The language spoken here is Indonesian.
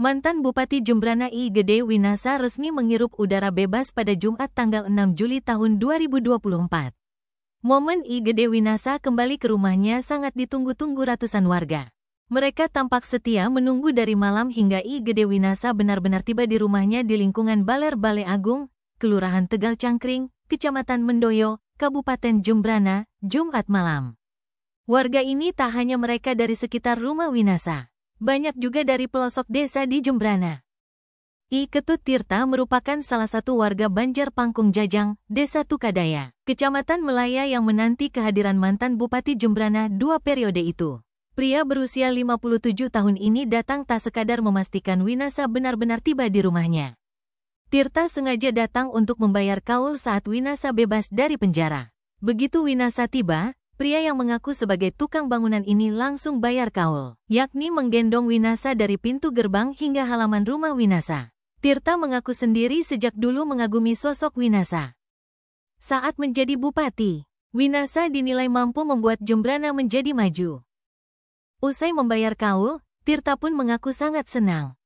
Mantan Bupati Jembrana I Gede Winasa resmi menghirup udara bebas pada Jumat tanggal 6 Juli tahun 2024. Momen I Gede Winasa kembali ke rumahnya sangat ditunggu-tunggu ratusan warga. Mereka tampak setia menunggu dari malam hingga I Gede Winasa benar-benar tiba di rumahnya di lingkungan Baler Bale Agung, Kelurahan Tegal Cangkring, Kecamatan Mendoyo, Kabupaten Jembrana, Jumat malam. Warga ini tak hanya mereka dari sekitar rumah Winasa. Banyak juga dari pelosok desa di Jembrana. I Ketut Tirta merupakan salah satu warga Banjar Pangkung Jajang, Desa Tukadaya, Kecamatan Melaya yang menanti kehadiran mantan Bupati Jembrana 2 periode itu. Pria berusia 57 tahun ini datang tak sekadar memastikan Winasa benar-benar tiba di rumahnya. Tirta sengaja datang untuk membayar kaul saat Winasa bebas dari penjara. Begitu Winasa tiba, pria yang mengaku sebagai tukang bangunan ini langsung bayar kaul, yakni menggendong Winasa dari pintu gerbang hingga halaman rumah Winasa. Tirta mengaku sendiri sejak dulu mengagumi sosok Winasa. Saat menjadi bupati, Winasa dinilai mampu membuat Jembrana menjadi maju. Usai membayar kaul, Tirta pun mengaku sangat senang.